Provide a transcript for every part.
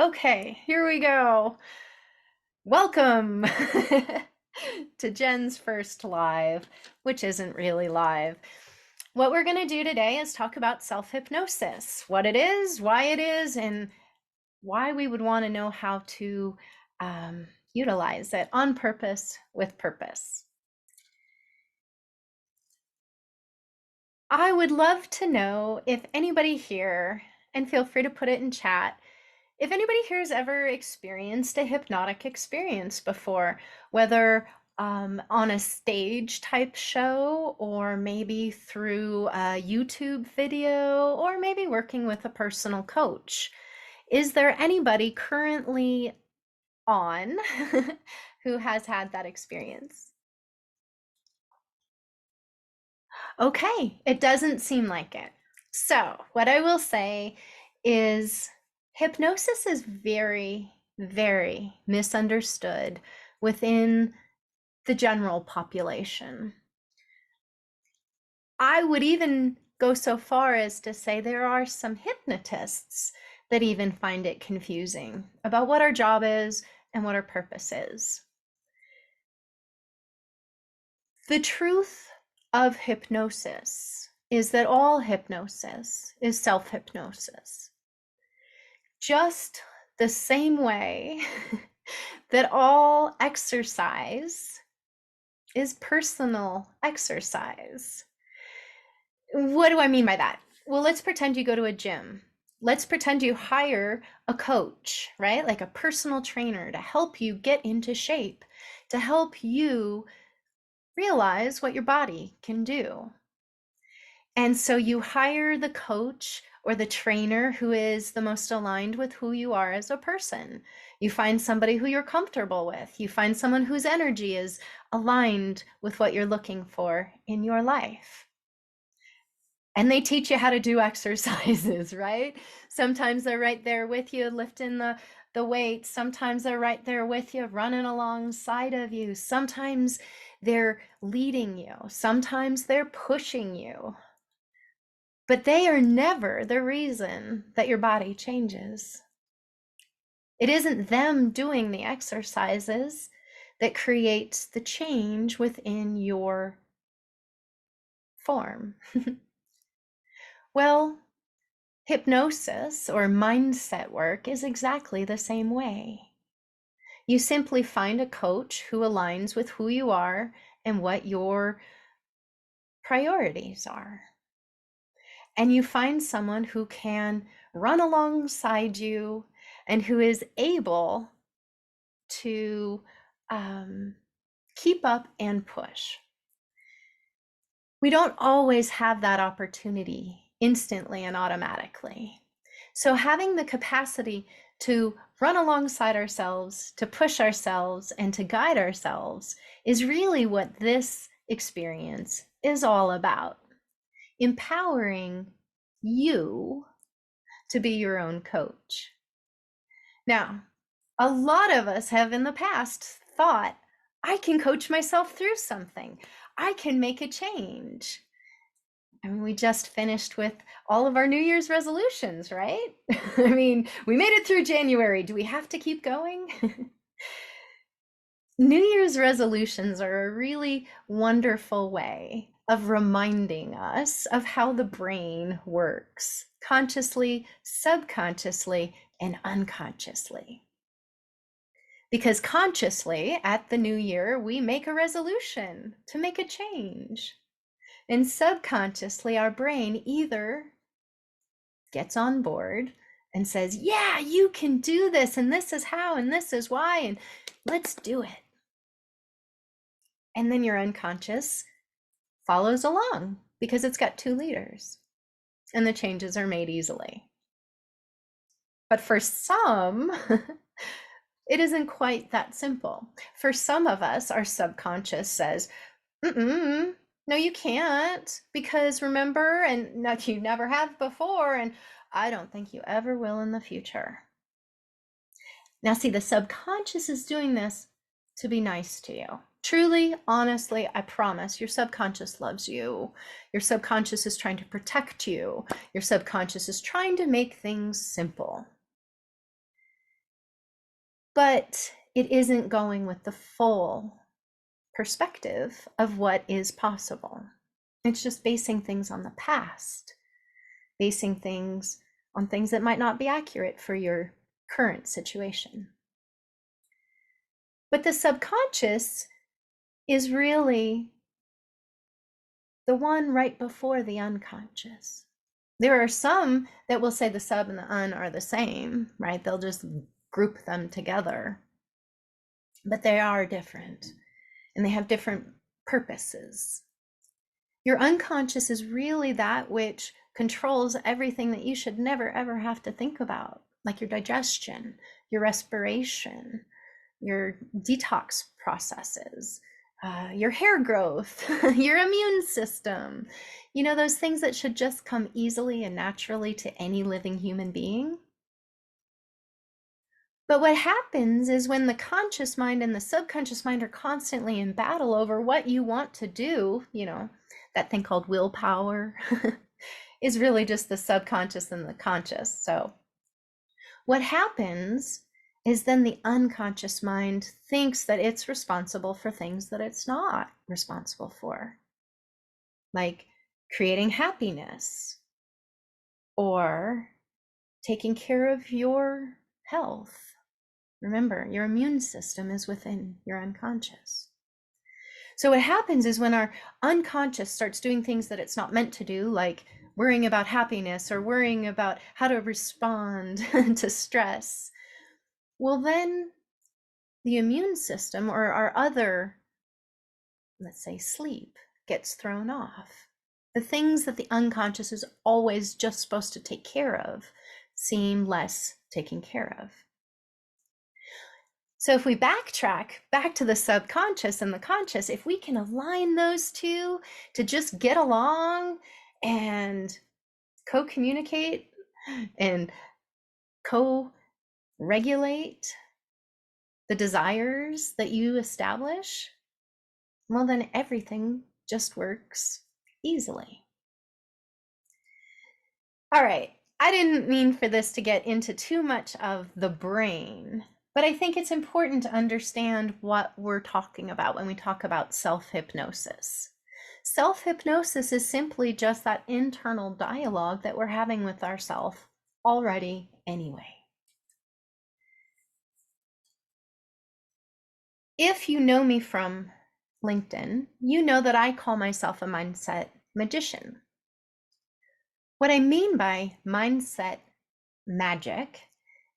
Okay, here we go. Welcome to Jen's first live, which isn't really live. What we're going to do today is talk about self-hypnosis, what it is, why it is, and why we would want to know how to utilize it on purpose with purpose. I would love to know if anybody here, and feel free to put it in chat, if anybody here has ever experienced a hypnotic experience before, whether on a stage type show, or maybe through a YouTube video, or maybe working with a personal coach. Is there anybody currently on who has had that experience? Okay, it doesn't seem like it. So, what I will say is hypnosis is very, very misunderstood within the general population. I would even go so far as to say there are some hypnotists that even find it confusing about what our job is and what our purpose is. The truth of hypnosis is that all hypnosis is self-hypnosis. Just the same way that all exercise is personal exercise. What do I mean by that? Well, let's pretend you go to a gym. Let's pretend you hire a coach, right? Like a personal trainer to help you get into shape, to help you realize what your body can do. And so you hire the coach or the trainer who is the most aligned with who you are as a person. You find somebody who you're comfortable with. You find someone whose energy is aligned with what you're looking for in your life. And they teach you how to do exercises, right? Sometimes they're right there with you lifting the weights. Sometimes they're right there with you running alongside of you. Sometimes they're leading you. Sometimes they're pushing you. But they are never the reason that your body changes. It isn't them doing the exercises that creates the change within your form. Well, hypnosis or mindset work is exactly the same way. You simply find a coach who aligns with who you are and what your priorities are. And you find someone who can run alongside you and who is able to keep up and push. We don't always have that opportunity instantly and automatically. So having the capacity to run alongside ourselves, to push ourselves, and to guide ourselves is really what this experience is all about. Empowering you to be your own coach. Now, a lot of us have in the past thought, I can coach myself through something. I can make a change. I mean, we just finished with all of our New Year's resolutions, right? I mean, we made it through January. Do we have to keep going? New Year's resolutions are a really wonderful way of reminding us of how the brain works, consciously, subconsciously, and unconsciously. Because consciously, at the new year, we make a resolution to make a change. And subconsciously, our brain either gets on board and says, yeah, you can do this, and this is how, and this is why, and let's do it. And then your unconscious follows along because it's got 2 leaders, and the changes are made easily. But for some, it isn't quite that simple. For some of us, our subconscious says, no, you can't, because remember, and no, you never have before, and I don't think you ever will in the future. Now, see, the subconscious is doing this to be nice to you. Truly, honestly, I promise your subconscious loves you. Your subconscious is trying to protect you. Your subconscious is trying to make things simple. but it isn't going with the full perspective of what is possible. It's just basing things on the past, basing things on things that might not be accurate for your current situation. But the subconscious is really the one right before the unconscious. There are some that will say the sub and the un are the same, right? They'll just group them together. But they are different and they have different purposes. Your unconscious is really that which controls everything that you should never ever have to think about, like your digestion, your respiration, your detox processes, your hair growth, your immune system, those things that should just come easily and naturally to any living human being. But what happens is when the conscious mind and the subconscious mind are constantly in battle over what you want to do, that thing called willpower is really just the subconscious and the conscious. So what happens is then the unconscious mind thinks that it's responsible for things that it's not responsible for, like creating happiness or taking care of your health. Remember, your immune system is within your unconscious. So what happens is when our unconscious starts doing things that it's not meant to do, like worrying about happiness or worrying about how to respond to stress, well, then the immune system or our other, let's say, sleep, gets thrown off. The things that the unconscious is always just supposed to take care of seem less taken care of. So if we backtrack back to the subconscious and the conscious, if we can align those two to just get along and co-communicate and co-regulate the desires that you establish, well, then everything just works easily. All right, I didn't mean for this to get into too much of the brain, but I think it's important to understand what we're talking about when we talk about self-hypnosis. Self-hypnosis is simply just that internal dialogue that we're having with ourselves already anyway. If you know me from LinkedIn, you know that I call myself a mindset magician. What I mean by mindset magic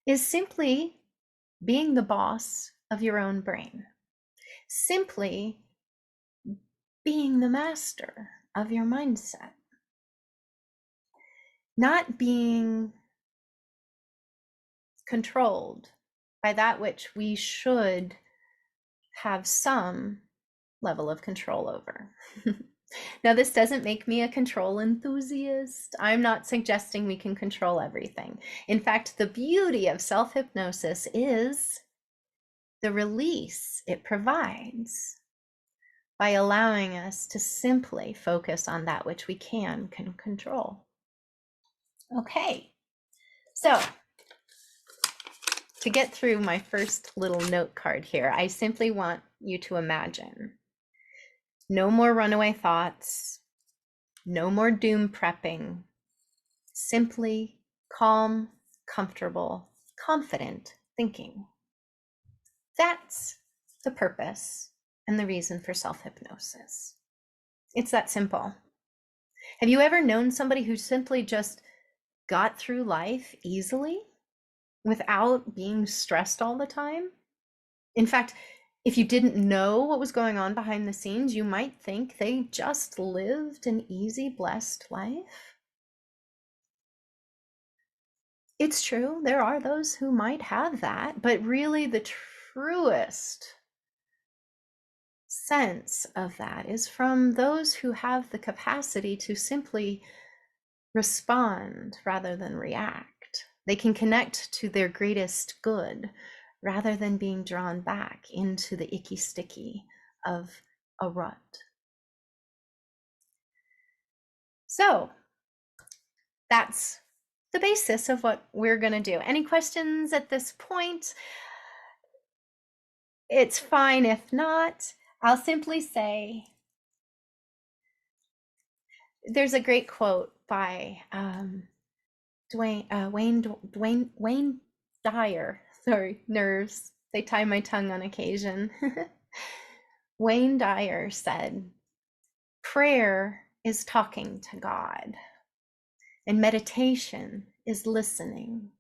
is simply being the boss of your own brain, simply being the master of your mindset, not being controlled by that which we should have some level of control over. Now, this doesn't make me a control enthusiast. I'm not suggesting we can control everything. In fact, the beauty of self-hypnosis is the release it provides by allowing us to simply focus on that which we can control. Okay, so to get through my first little note card here, I simply want you to imagine no more runaway thoughts, no more doom prepping, simply calm, comfortable, confident thinking. That's the purpose and the reason for self-hypnosis. It's that simple. Have you ever known somebody who simply just got through life easily without being stressed all the time? In fact, if you didn't know what was going on behind the scenes, you might think they just lived an easy, blessed life. It's true, there are those who might have that, but really the truest sense of that is from those who have the capacity to simply respond rather than react. They can connect to their greatest good rather than being drawn back into the icky sticky of a rut. So that's the basis of what we're going to do. Any questions at this point? It's fine if not. I'll simply say, there's a great quote by Wayne Dyer. Sorry, nerves. They tie my tongue on occasion. Wayne Dyer said, prayer is talking to God, and meditation is listening.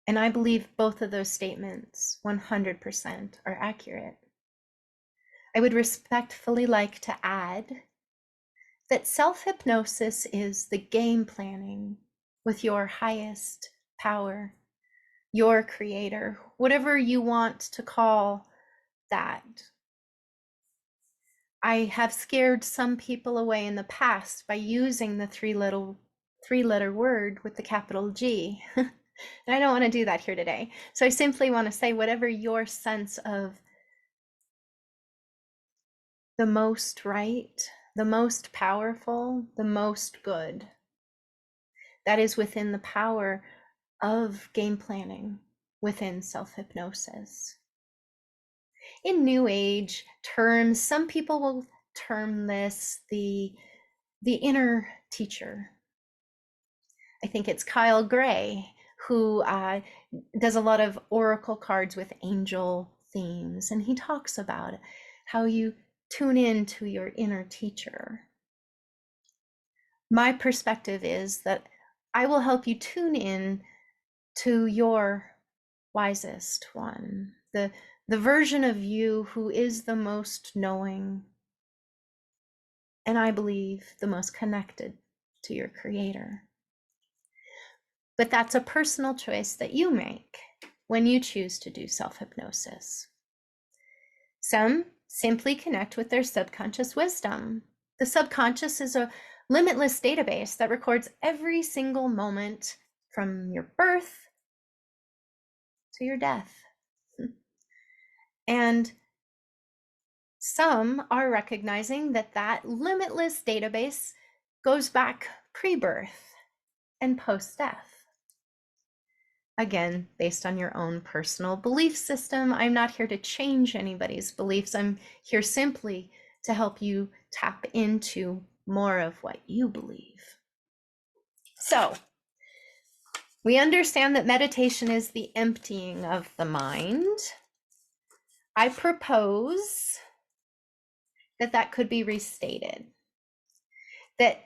And I believe both of those statements 100% are accurate. I would respectfully like to add that self-hypnosis is the game planning with your highest power, your creator, whatever you want to call that. I have scared some people away in the past by using the three-letter word with the capital G. And I don't want to do that here today. So I simply want to say whatever your sense of the most right, the most powerful, the most good, that is within the power of game planning within self-hypnosis. In New Age terms, some people will term this the inner teacher. I think it's Kyle Gray who does a lot of oracle cards with angel themes, and he talks about how you tune in to your inner teacher. My perspective is that I will help you tune in to your wisest one, the version of you who is the most knowing, and I believe the most connected to your creator. But that's a personal choice that you make when you choose to do self-hypnosis. Some simply connect with their subconscious wisdom. The subconscious is a limitless database that records every single moment from your birth to your death. And some are recognizing that that limitless database goes back pre-birth and post-death. Again, based on your own personal belief system. I'm not here to change anybody's beliefs. I'm here simply to help you tap into more of what you believe. So, we understand that meditation is the emptying of the mind. I propose that could be restated. That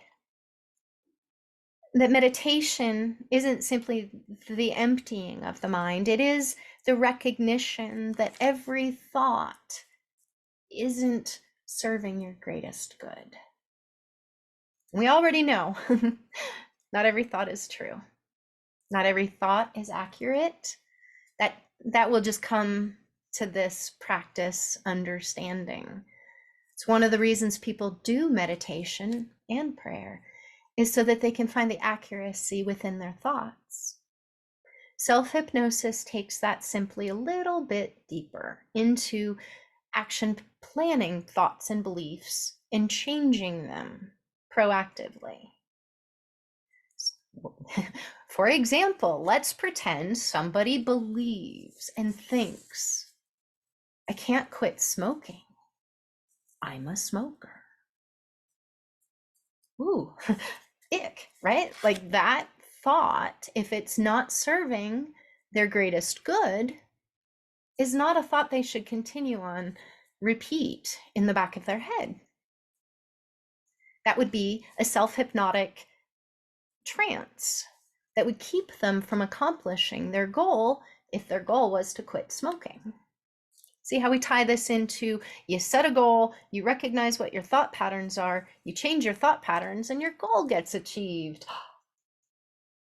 meditation isn't simply the emptying of the mind. It is the recognition that every thought isn't serving your greatest good. We already know not every thought is true. Not every thought is accurate. That will just come to this practice understanding. It's one of the reasons people do meditation and prayer, is so that they can find the accuracy within their thoughts. Self-hypnosis takes that simply a little bit deeper into action planning thoughts and beliefs and changing them proactively. For example, let's pretend somebody believes and thinks, I can't quit smoking. I'm a smoker. Ooh, ick, right? Like that thought, if it's not serving their greatest good, is not a thought they should continue on repeat in the back of their head. That would be a self-hypnotic trance that would keep them from accomplishing their goal if their goal was to quit smoking. See how we tie this into, you set a goal, you recognize what your thought patterns are, you change your thought patterns, and your goal gets achieved.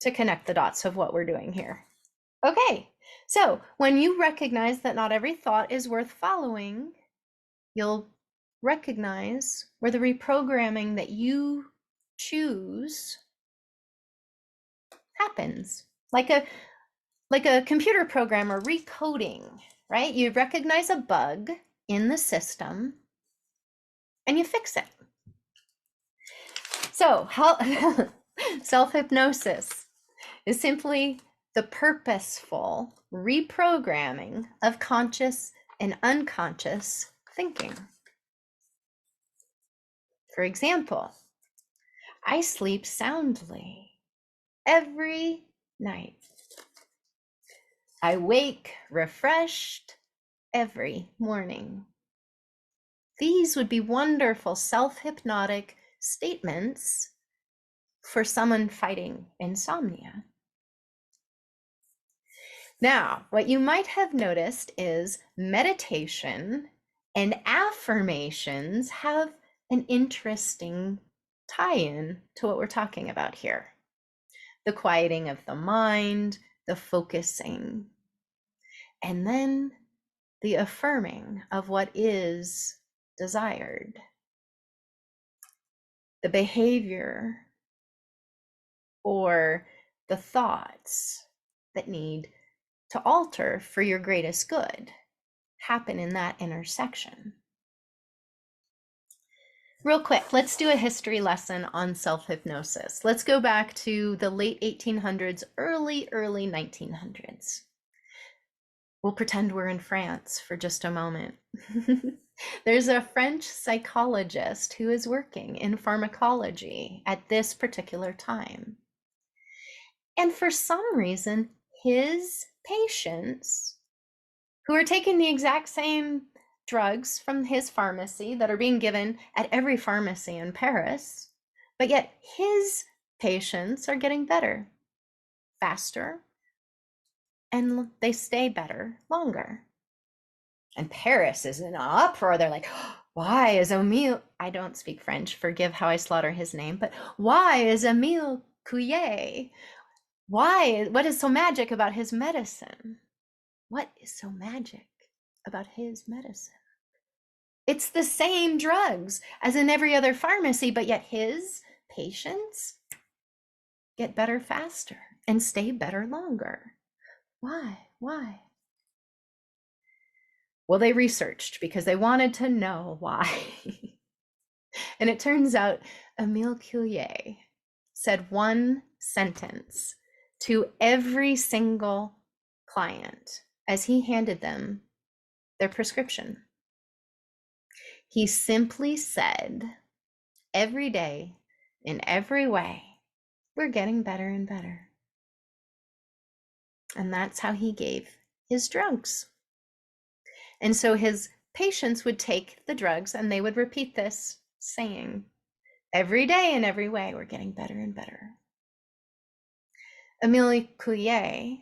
To connect the dots of what we're doing here. Okay, so when you recognize that not every thought is worth following, you'll recognize where the reprogramming that you choose happens. Like a computer programmer recoding, right? You recognize a bug in the system and you fix it. So how self-hypnosis is simply the purposeful reprogramming of conscious and unconscious thinking. For example, I sleep soundly every night. I wake refreshed every morning. These would be wonderful self-hypnotic statements for someone fighting insomnia. Now, what you might have noticed is meditation and affirmations have an interesting tie-in to what we're talking about here. The quieting of the mind, the focusing, and then the affirming of what is desired. The behavior or the thoughts that need to alter for your greatest good happen in that intersection. Real quick, let's do a history lesson on self-hypnosis. Let's go back to the late 1800s, early 1900s. We'll pretend we're in France for just a moment. There's a French psychologist who is working in pharmacology at this particular time. And for some reason, his patients, who are taking the exact same drugs from his pharmacy that are being given at every pharmacy in Paris, but yet his patients are getting better, faster, and they stay better longer. And Paris is in an uproar. They're like, why is Emile, I don't speak French, forgive how I slaughter his name, but why is Emile Couillet, what is so magic about his medicine? What is so magic about his medicine? It's the same drugs as in every other pharmacy, but yet his patients get better faster and stay better longer. Why? Well, they researched because they wanted to know why. And it turns out Emile Couillet said one sentence to every single client as he handed them their prescription. He simply said, every day, in every way, we're getting better and better. And that's how he gave his drugs. And so his patients would take the drugs and they would repeat this saying, every day in every way, we're getting better and better. Emile Couillet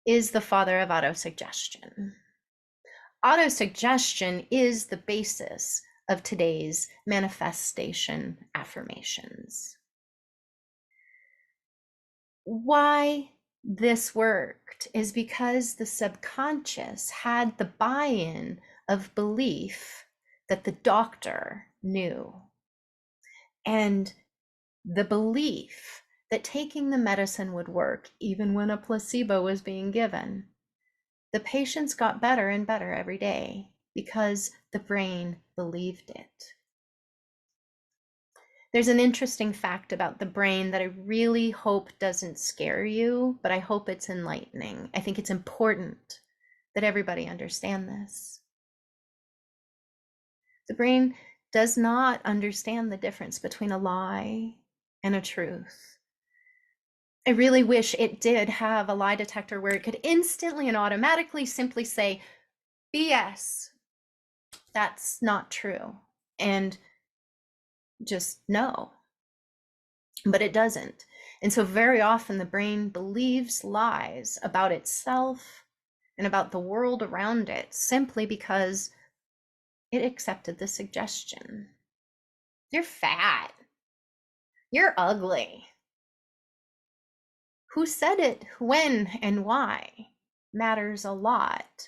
is the father of autosuggestion. Autosuggestion is the basis of today's manifestation affirmations. Why this worked is because the subconscious had the buy-in of belief that the doctor knew, and the belief that taking the medicine would work even when a placebo was being given. The patients got better and better every day because the brain believed it. There's an interesting fact about the brain that I really hope doesn't scare you, but I hope it's enlightening. I think it's important that everybody understand this. The brain does not understand the difference between a lie and a truth. I really wish it did have a lie detector where it could instantly and automatically simply say, BS, that's not true, and just no. But it doesn't. And so very often the brain believes lies about itself and about the world around it simply because it accepted the suggestion. You're fat. You're ugly. Who said it, when, and why matters a lot,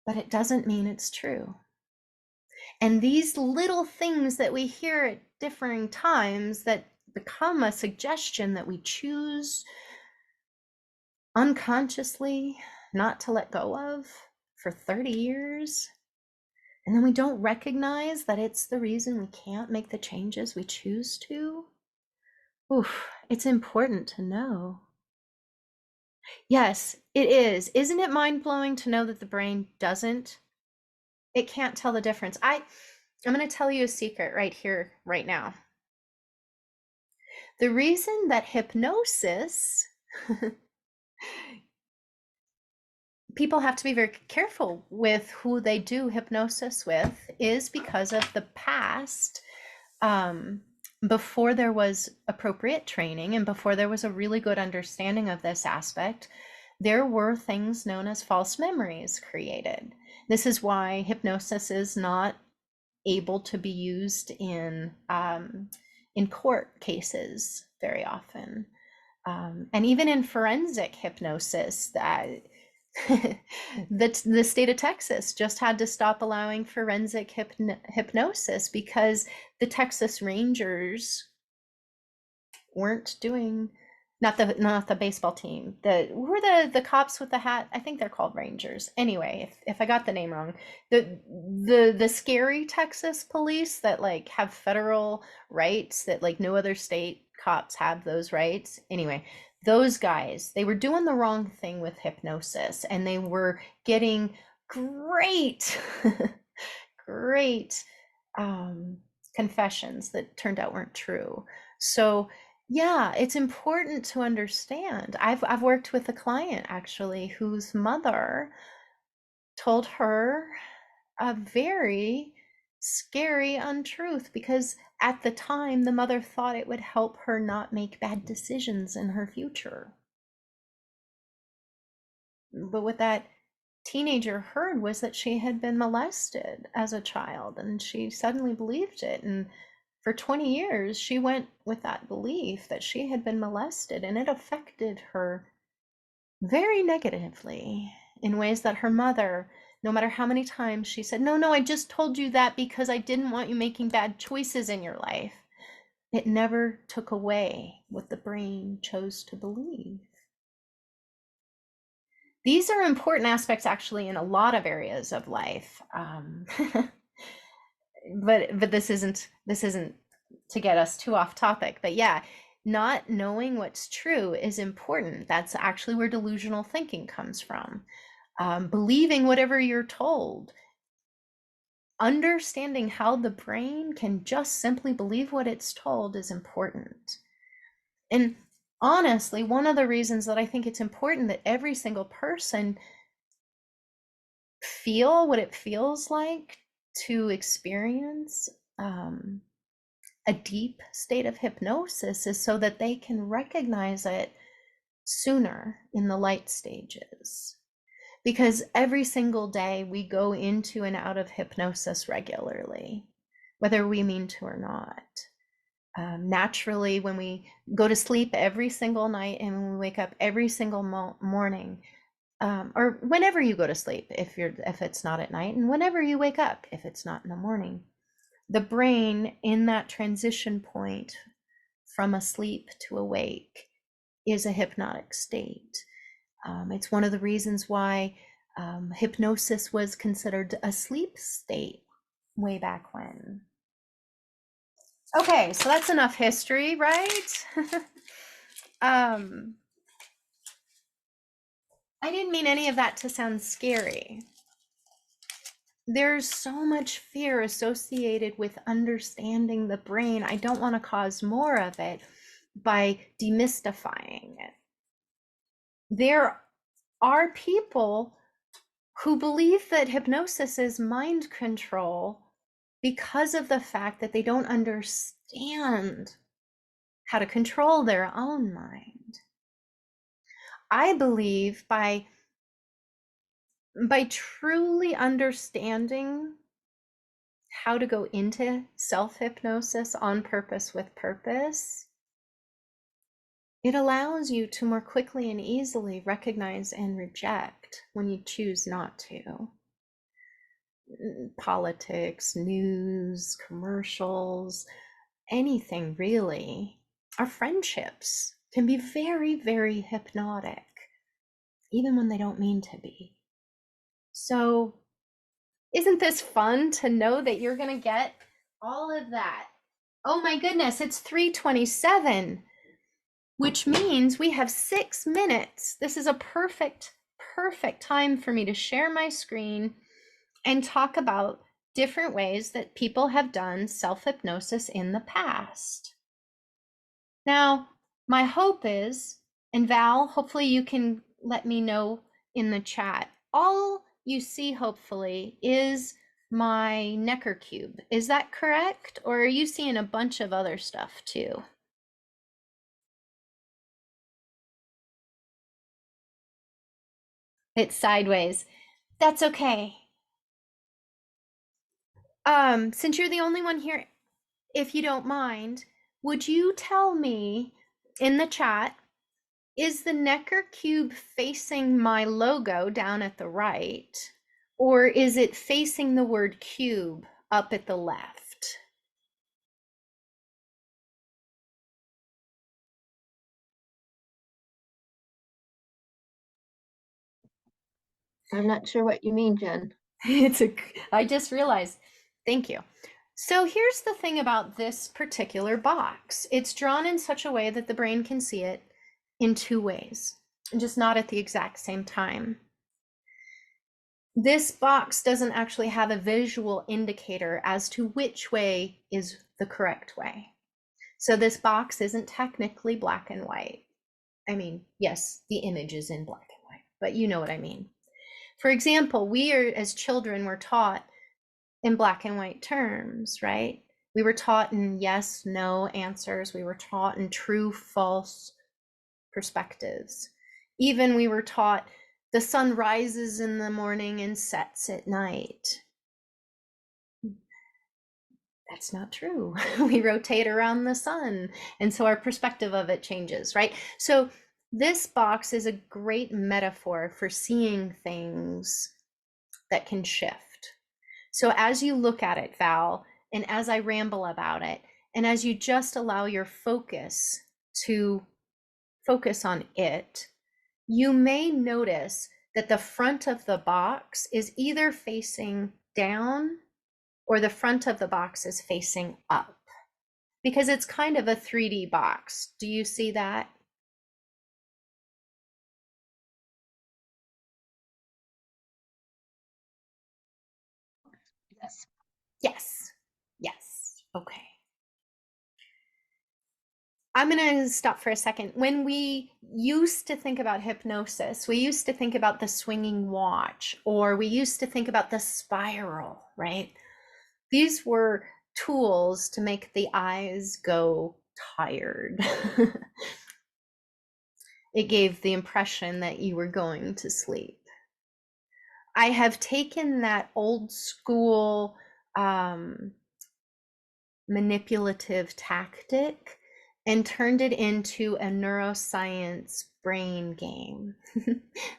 but it doesn't mean it's true. And these little things that we hear at differing times that become a suggestion that we choose unconsciously not to let go of for 30 years, and then we don't recognize that it's the reason we can't make the changes we choose to. Oof, it's important to know. Yes, it is. Isn't it mind-blowing to know that the brain doesn't? It can't tell the difference. I'm going to tell you a secret right here, right now. The reason that hypnosis, people have to be very careful with who they do hypnosis with, is because of the past. Um, before there was appropriate training and before there was a really good understanding of this aspect, there were things known as false memories created. This is why hypnosis is not able to be used in court cases very often. And even in forensic hypnosis, that the state of Texas just had to stop allowing forensic hypnosis because the Texas Rangers weren't doing, not the baseball team. Who are the cops with the hat? I think they're called Rangers. Anyway, if I got the name wrong, the scary Texas police that like have federal rights that like no other state cops have those rights. Anyway, those guys, they were doing the wrong thing with hypnosis and they were getting great great confessions that turned out weren't true. So yeah, it's important to understand. I've worked with a client actually whose mother told her a very scary untruth because at the time the mother thought it would help her not make bad decisions in her future. But what that teenager heard was that she had been molested as a child and she suddenly believed it. And for 20 years, she went with that belief that she had been molested, and it affected her very negatively in ways that her mother, no matter how many times she said, no, I just told you that because I didn't want you making bad choices in your life, it never took away what the brain chose to believe. These are important aspects actually in a lot of areas of life. But this isn't to get us too off topic. But yeah, not knowing what's true is important. That's actually where delusional thinking comes from. Believing whatever you're told. Understanding how the brain can just simply believe what it's told is important. And honestly, one of the reasons that I think it's important that every single person feel what it feels like to experience a deep state of hypnosis is so that they can recognize it sooner in the light stages. Because every single day we go into and out of hypnosis regularly, whether we mean to or not. Naturally, when we go to sleep every single night and when we wake up every single morning, or whenever you go to sleep, if it's not at night, and whenever you wake up, if it's not in the morning, the brain in that transition point from asleep to awake is a hypnotic state. It's one of the reasons why hypnosis was considered a sleep state way back when. Okay, so that's enough history, right? I didn't mean any of that to sound scary. There's so much fear associated with understanding the brain. I don't want to cause more of it by demystifying it. There are people who believe that hypnosis is mind control because of the fact that they don't understand how to control their own mind. I believe by truly understanding how to go into self-hypnosis on purpose with purpose, it allows you to more quickly and easily recognize and reject when you choose not to. Politics, news, commercials, anything really. Our friendships can be very, very hypnotic, even when they don't mean to be. So, isn't this fun to know that you're going to get all of that? Oh my goodness, it's 3:27. which means we have 6 minutes. This is a perfect time for me to share my screen and talk about different ways that people have done self-hypnosis in the past. Now, my hope is, and Val, hopefully you can let me know in the chat, all you see hopefully is my Necker cube. Is that correct? Or are you seeing a bunch of other stuff too? It's sideways. That's okay. Since you're the only one here, if you don't mind, would you tell me in the chat, is the Necker cube facing my logo down at the right, or is it facing the word cube up at the left? I'm not sure what you mean, Jen. I just realized. Thank you. So here's the thing about this particular box. It's drawn in such a way that the brain can see it in 2 ways, just not at the exact same time. This box doesn't actually have a visual indicator as to which way is the correct way. So this box isn't technically black and white. I mean, yes, the image is in black and white, but you know what I mean. For example, we are, as children, were taught in black and white terms, right? We were taught in yes, no answers. We were taught in true, false perspectives. Even we were taught the sun rises in the morning and sets at night. That's not true. We rotate around the sun, and so our perspective of it changes, right? So this box is a great metaphor for seeing things that can shift. So as you look at it, Val, and as I ramble about it, and as you just allow your focus to focus on it, you may notice that the front of the box is either facing down or the front of the box is facing up, because it's kind of a 3D box. Do you see that? Yes. Yes. Yes. Okay. I'm going to stop for a second. When we used to think about hypnosis, we used to think about the swinging watch, or we used to think about the spiral, right? These were tools to make the eyes go tired. It gave the impression that you were going to sleep. I have taken that old school manipulative tactic and turned it into a neuroscience brain game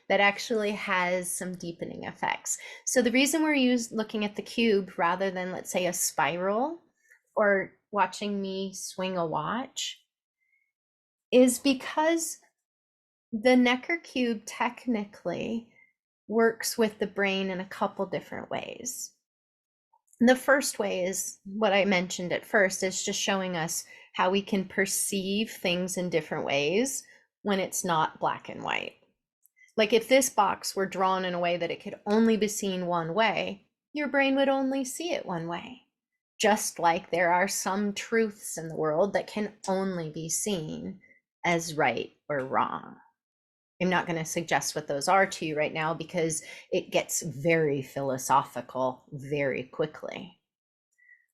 that actually has some deepening effects. So the reason we're looking at the cube rather than, let's say, a spiral or watching me swing a watch is because the Necker cube technically works with the brain in a couple different ways. The first way is what I mentioned at first, is just showing us how we can perceive things in different ways when it's not black and white. Like if this box were drawn in a way that it could only be seen one way, your brain would only see it one way. Just like there are some truths in the world that can only be seen as right or wrong. I'm not going to suggest what those are to you right now because it gets very philosophical very quickly.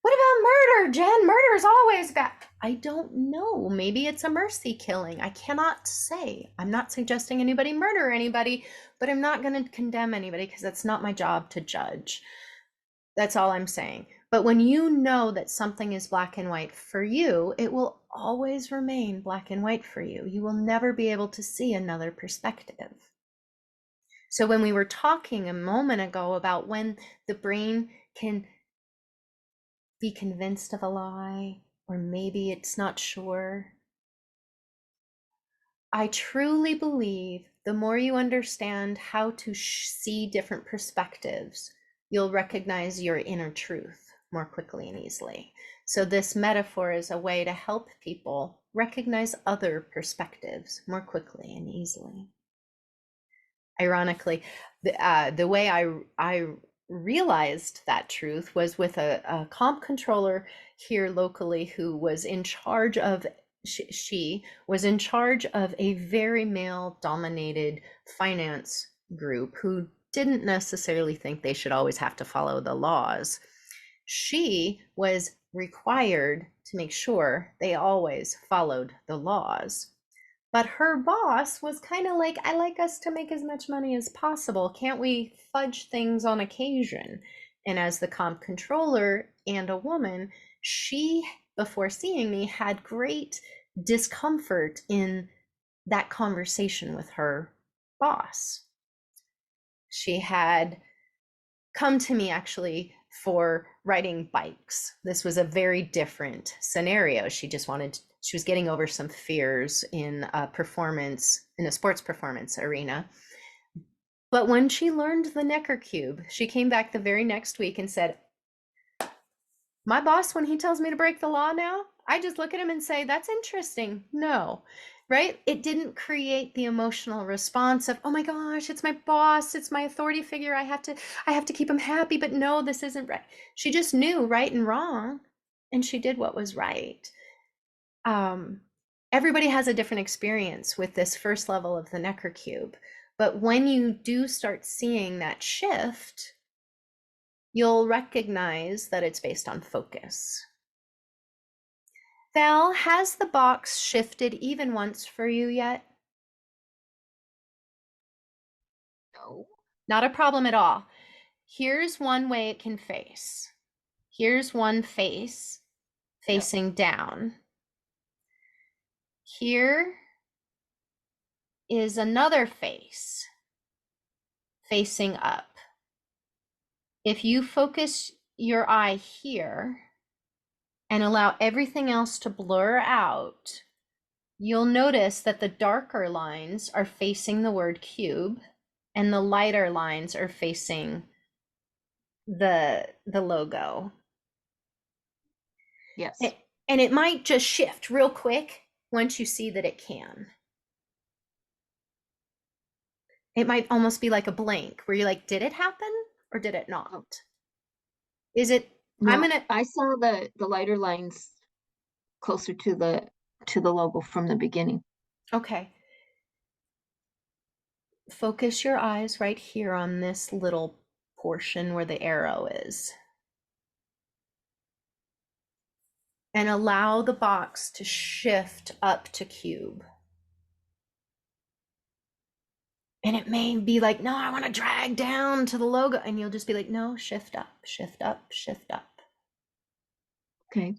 What about murder, Jen? Murder is always bad. I don't know. Maybe it's a mercy killing. I cannot say. I'm not suggesting anybody murder anybody, but I'm not going to condemn anybody because that's not my job to judge. That's all I'm saying. But when you know that something is black and white for you, it will always remain black and white for you. You will never be able to see another perspective. So when we were talking a moment ago about when the brain can be convinced of a lie, or maybe it's not sure, I truly believe the more you understand how to see different perspectives, you'll recognize your inner truth. more quickly and easily. So this metaphor is a way to help people recognize other perspectives more quickly and easily. Ironically, the way I realized that truth was with a comp controller here locally who was in charge of, she was in charge of a very male dominated finance group who didn't necessarily think they should always have to follow the laws. She was required to make sure they always followed the laws. But her boss was kind of like, I like us to make as much money as possible. Can't we fudge things on occasion? And as the comp controller and a woman, she, before seeing me, had great discomfort in that conversation with her boss. She had come to me actually for riding bikes. This was a very different scenario. She was getting over some fears in a sports performance arena. But when she learned the Necker cube, she came back the very next week and said, my boss, when he tells me to break the law now, I just look at him and say, that's interesting. No, right? It didn't create the emotional response of, oh my gosh, it's my boss, it's my authority figure. I have to keep him happy, but no, this isn't right. She just knew right and wrong, and she did what was right. Everybody has a different experience with this first level of the Necker cube. But when you do start seeing that shift, you'll recognize that it's based on focus. Val, has the box shifted even once for you yet? No. Not a problem at all. Here's one way it can face. Here's one face facing down. Here is another face facing up. If you focus your eye here and allow everything else to blur out, you'll notice that the darker lines are facing the word cube and the lighter lines are facing the logo. Yes. And it might just shift real quick once you see that it can. It might almost be like a blank where you're like, did it happen or did it not? Is it, No, I saw the lighter lines closer to the logo from the beginning. Okay. Focus your eyes right here on this little portion where the arrow is. And allow the box to shift up to cube. And it may be like, no, I want to drag down to the logo. And you'll just be like, no, shift up, shift up, shift up. Okay.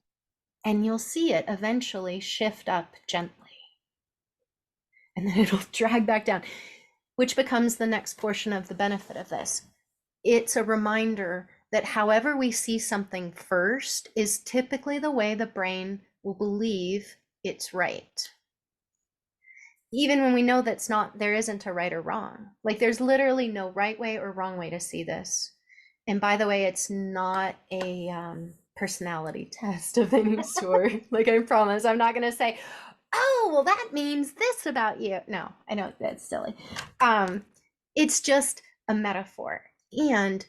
And you'll see it eventually shift up gently. And then it'll drag back down, which becomes the next portion of the benefit of this. It's a reminder that however we see something first is typically the way the brain will believe it's right. Even when we know that's not, there isn't a right or wrong. Like there's literally no right way or wrong way to see this. And by the way, it's not a personality test of any sort. Like I promise, I'm not gonna say, oh, well, that means this about you. No, I know that's silly. It's just a metaphor and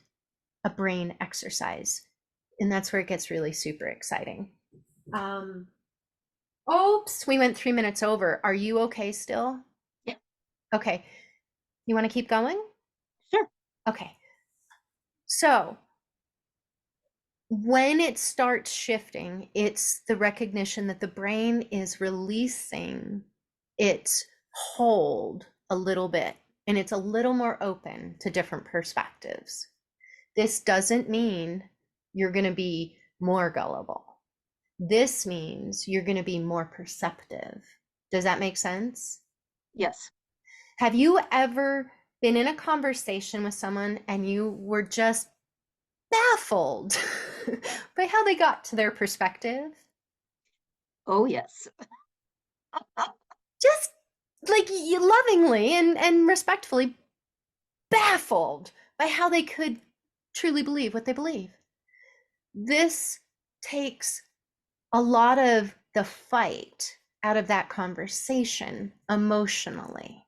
a brain exercise. And that's where it gets really super exciting. Oops, we went 3 minutes over. Are you okay still? Yeah. Okay. You want to keep going? Sure. Okay. So when it starts shifting, it's the recognition that the brain is releasing its hold a little bit, and it's a little more open to different perspectives. This doesn't mean you're going to be more gullible. This means you're going to be more perceptive. Does that make sense? Yes. Have you ever been in a conversation with someone and you were just baffled by how they got to their perspective? Oh, yes. Just like lovingly and respectfully baffled by how they could truly believe what they believe. This takes a lot of the fight out of that conversation emotionally.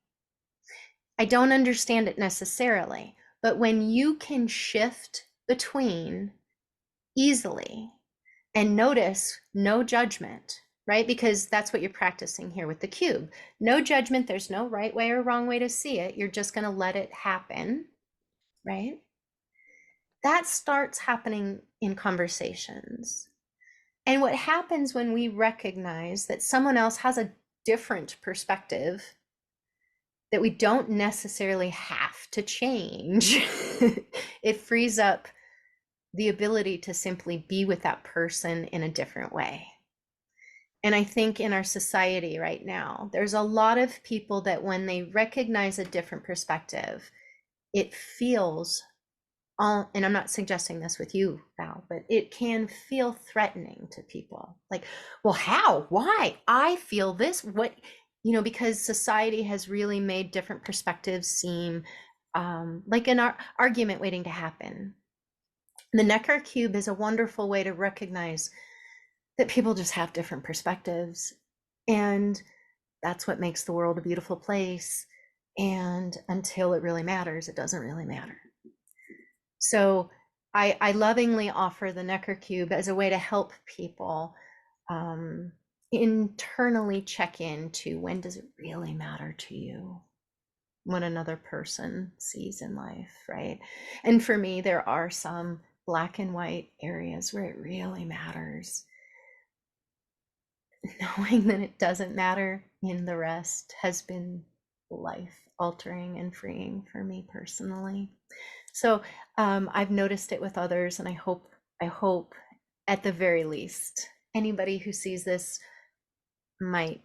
I don't understand it necessarily, but when you can shift between easily and notice no judgment, right? Because that's what you're practicing here with the cube. No judgment, there's no right way or wrong way to see it. You're just going to let it happen, right? That starts happening in conversations. And what happens when we recognize that someone else has a different perspective that we don't necessarily have to change, it frees up the ability to simply be with that person in a different way. And I think in our society right now, there's a lot of people that when they recognize a different perspective, it feels all, and I'm not suggesting this with you, Val, but it can feel threatening to people. Like, well, how? Why? I feel this. What, because society has really made different perspectives seem like an argument waiting to happen. The Necker cube is a wonderful way to recognize that people just have different perspectives. And that's what makes the world a beautiful place. And until it really matters, it doesn't really matter. So I lovingly offer the Necker cube as a way to help people internally check into when does it really matter to you what another person sees in life, right? And for me, there are some black and white areas where it really matters. Knowing that it doesn't matter in the rest has been life altering and freeing for me personally. So I've noticed it with others, and I hope at the very least anybody who sees this might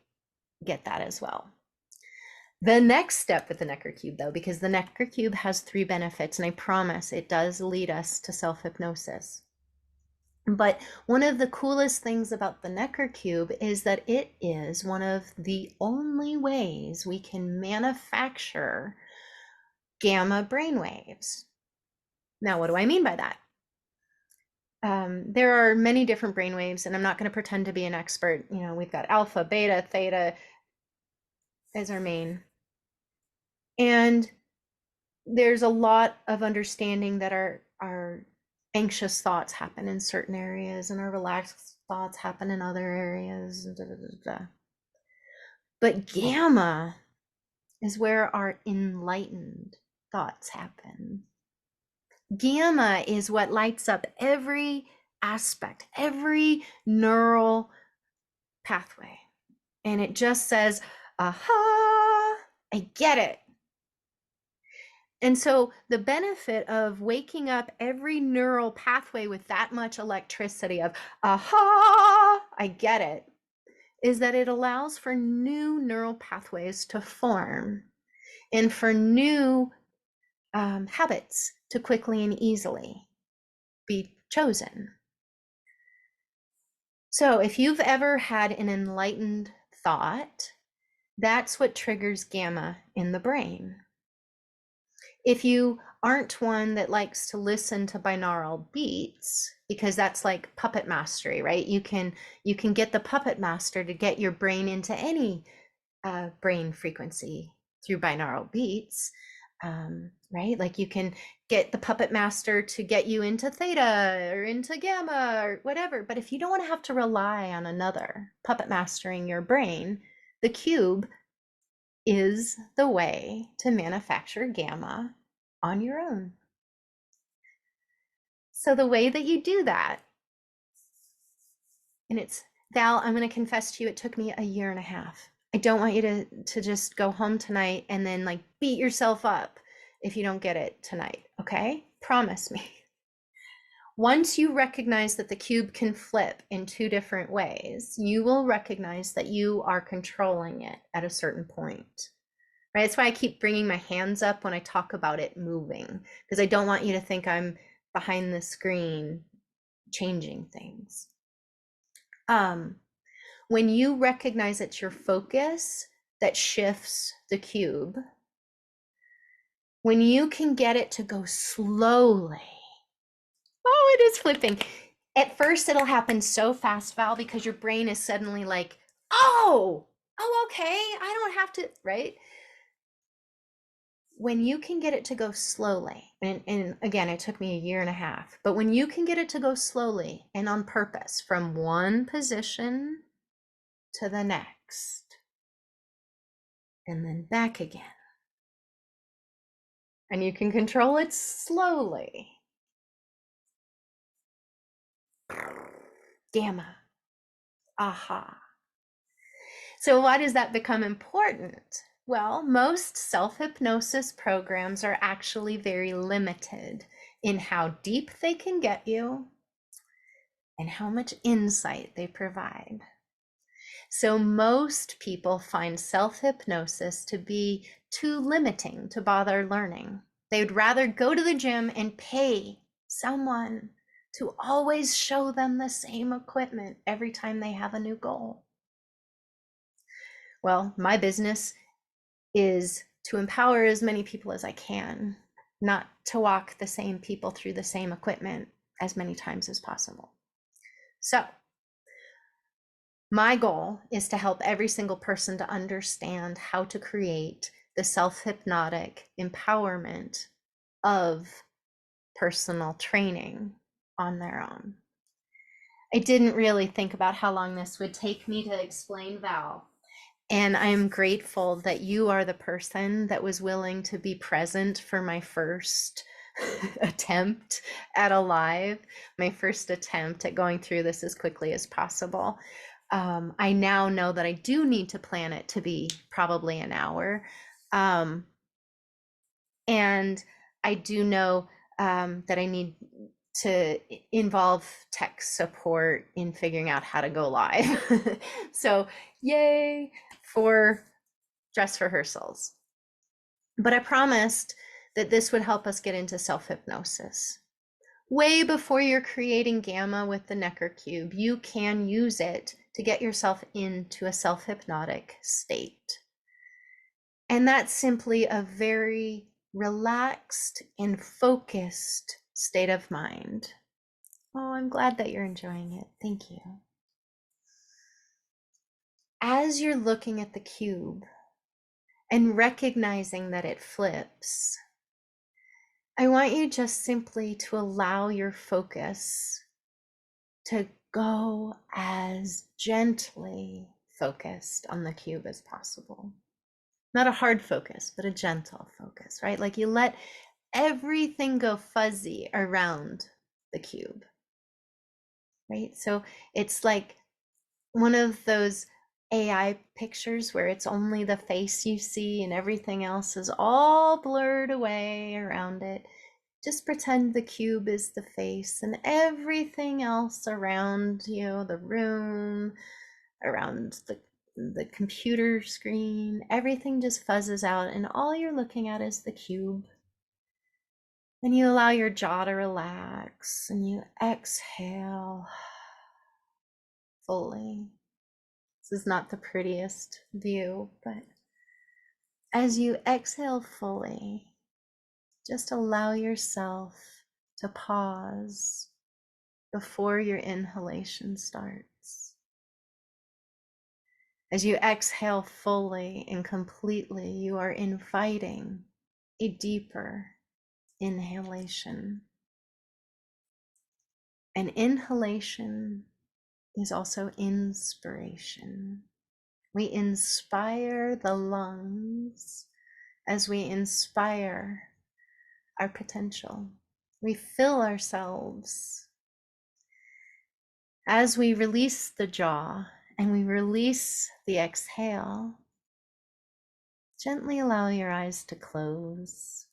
get that as well. The next step with the Necker cube, though, because the Necker cube has 3 benefits, and I promise it does lead us to self-hypnosis. But one of the coolest things about the Necker cube is that it is one of the only ways we can manufacture gamma brainwaves. Now, what do I mean by that? There are many different brainwaves, and I'm not going to pretend to be an expert. We've got alpha, beta, theta as our main. And there's a lot of understanding that our anxious thoughts happen in certain areas and our relaxed thoughts happen in other areas. But gamma is where our enlightened thoughts happen. Gamma is what lights up every aspect, every neural pathway. And it just says, aha, I get it. And so the benefit of waking up every neural pathway with that much electricity of, aha, I get it, is that it allows for new neural pathways to form and for new habits to quickly and easily be chosen. So if you've ever had an enlightened thought, that's what triggers gamma in the brain. If you aren't one that likes to listen to binaural beats, because that's like puppet mastery, right? You can get the puppet master to get your brain into any brain frequency through binaural beats, right? Like you can get the puppet master to get you into theta or into gamma or whatever. But if you don't want to have to rely on another puppet mastering your brain, the cube is the way to manufacture gamma on your own. So the way that you do that, and it's, Val, I'm going to confess to you, it took me a year and a half. I don't want you to just go home tonight and then like beat yourself up if you don't get it tonight, okay? Promise me. Once you recognize that the cube can flip in 2 different ways, you will recognize that you are controlling it at a certain point. Right? That's why I keep bringing my hands up when I talk about it moving, because I don't want you to think I'm behind the screen changing things. When you recognize it's your focus that shifts the cube, when you can get it to go slowly, oh, it is flipping. At first, it'll happen so fast, Val, because your brain is suddenly like, oh, okay, I don't have to, right? When you can get it to go slowly, and again, it took me a year and a half, but when you can get it to go slowly and on purpose from one position to the next, and then back again, and you can control it slowly. Gamma, aha. So why does that become important? Well, most self-hypnosis programs are actually very limited in how deep they can get you and how much insight they provide. So most people find self-hypnosis to be too limiting to bother learning. They'd rather go to the gym and pay someone to always show them the same equipment every time they have a new goal. Well, my business is to empower as many people as I can, not to walk the same people through the same equipment as many times as possible. So my goal is to help every single person to understand how to create the self-hypnotic empowerment of personal training on their own. I didn't really think about how long this would take me to explain, Val. And I'm grateful that you are the person that was willing to be present for my first attempt at a live, my first attempt at going through this as quickly as possible. I now know that I do need to plan it to be probably an hour. And I do know that I need to involve tech support in figuring out how to go live. So yay for dress rehearsals. But I promised that this would help us get into self-hypnosis. Way before you're creating Gamma with the Necker Cube, you can use it to get yourself into a self-hypnotic state. And that's simply a very relaxed and focused state of mind. Oh, I'm glad that you're enjoying it. Thank you. As you're looking at the cube and recognizing that it flips, I want you just simply to allow your focus to go as gently focused on the cube as possible. Not a hard focus, but a gentle focus, right? Like you let everything go fuzzy around the cube, right? So it's like one of those AI pictures where it's only the face you see and everything else is all blurred away around it. Just pretend the cube is the face and everything else around you, the room, around the computer screen, everything just fuzzes out and all you're looking at is the cube. And you allow your jaw to relax and you exhale fully. This is not the prettiest view, but as you exhale fully, just allow yourself to pause before your inhalation starts. As you exhale fully and completely, you are inviting a deeper inhalation. And inhalation is also inspiration. We inspire the lungs as we inspire our potential. We fill ourselves as we release the jaw and we release the exhale. Gently allow your eyes to close.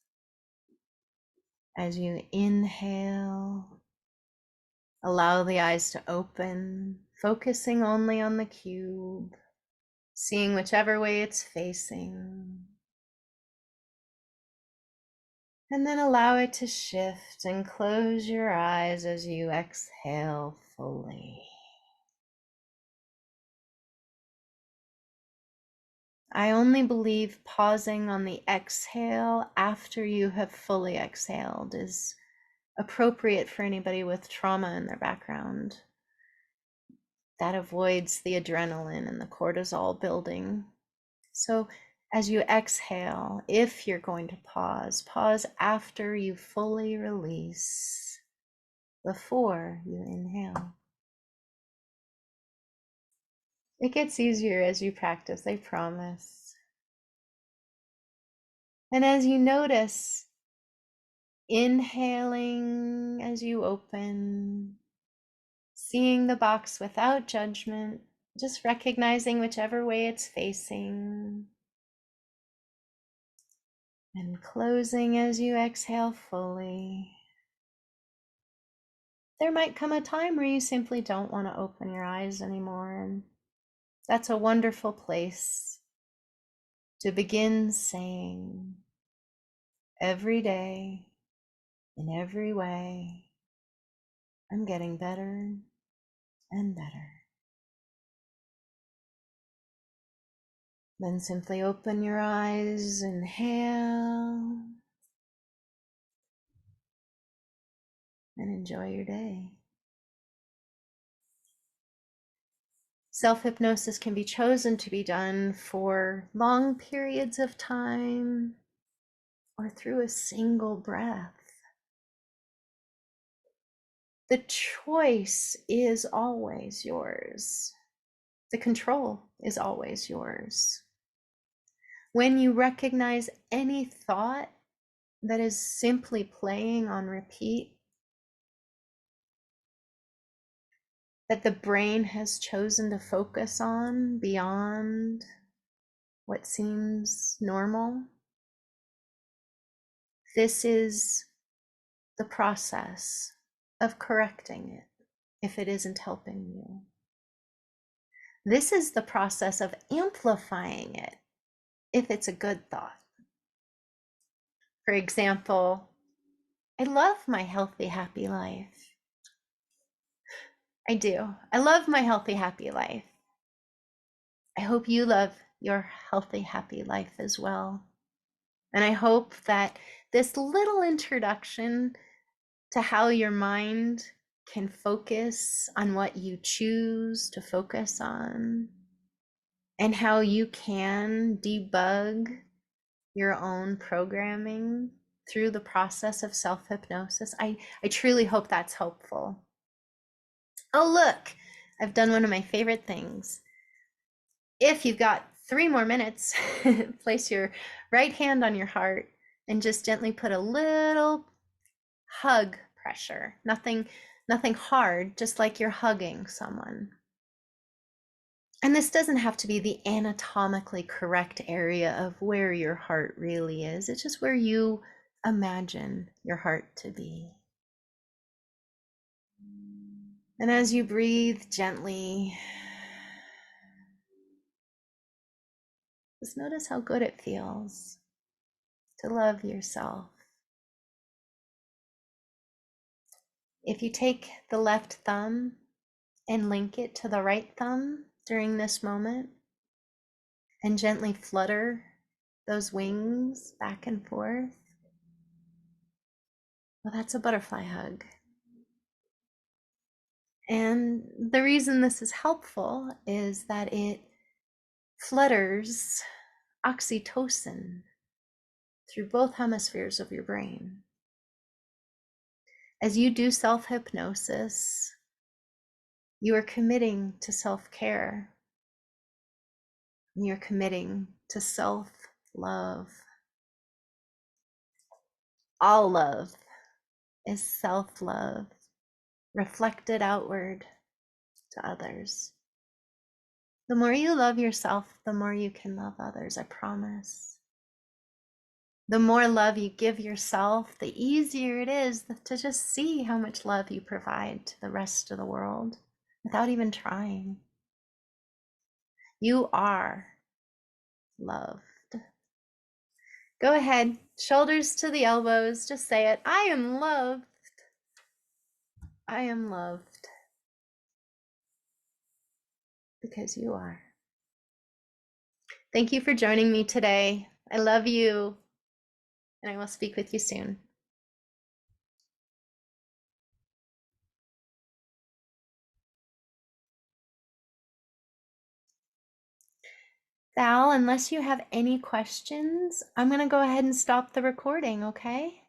As you inhale, allow the eyes to open, focusing only on the cube, seeing whichever way it's facing. And then allow it to shift and close your eyes as you exhale fully. I only believe pausing on the exhale after you have fully exhaled is appropriate for anybody with trauma in their background. That avoids the adrenaline and the cortisol building. So as you exhale, if you're going to pause, pause after you fully release, before you inhale. It gets easier as you practice, I promise. And as you notice, inhaling as you open, seeing the box without judgment, just recognizing whichever way it's facing, and closing as you exhale fully. There might come a time where you simply don't want to open your eyes anymore, and that's a wonderful place to begin saying, every day, in every way, I'm getting better and better. Then simply open your eyes, inhale, and enjoy your day. Self-hypnosis can be chosen to be done for long periods of time or through a single breath. The choice is always yours. The control is always yours. When you recognize any thought that is simply playing on repeat, that the brain has chosen to focus on beyond what seems normal, this is the process of correcting it if it isn't helping you. This is the process of amplifying it if it's a good thought. For example, I love my healthy, happy life. I do. I love my healthy, happy life. I hope you love your healthy, happy life as well. And I hope that this little introduction to how your mind can focus on what you choose to focus on and how you can debug your own programming through the process of self-hypnosis. I truly hope that's helpful. Oh, look, I've done one of my favorite things. If you've got 3 more minutes, place your right hand on your heart and just gently put a little hug pressure. Nothing hard, just like you're hugging someone. And this doesn't have to be the anatomically correct area of where your heart really is. It's just where you imagine your heart to be. And as you breathe gently, just notice how good it feels to love yourself. If you take the left thumb and link it to the right thumb during this moment and gently flutter those wings back and forth, well, that's a butterfly hug. And the reason this is helpful is that it flutters oxytocin through both hemispheres of your brain. As you do self-hypnosis, you are committing to self-care. You're committing to self-love. All love is self-love, reflected outward to others. The more you love yourself, the more you can love others, I promise. The more love you give yourself, the easier it is to just see how much love you provide to the rest of the world without even trying. You are loved. Go ahead, shoulders to the elbows, just say it. I am loved. I am loved. Because you are. Thank you for joining me today. I love you, and I will speak with you soon. Val, unless you have any questions, I'm going to go ahead and stop the recording, okay?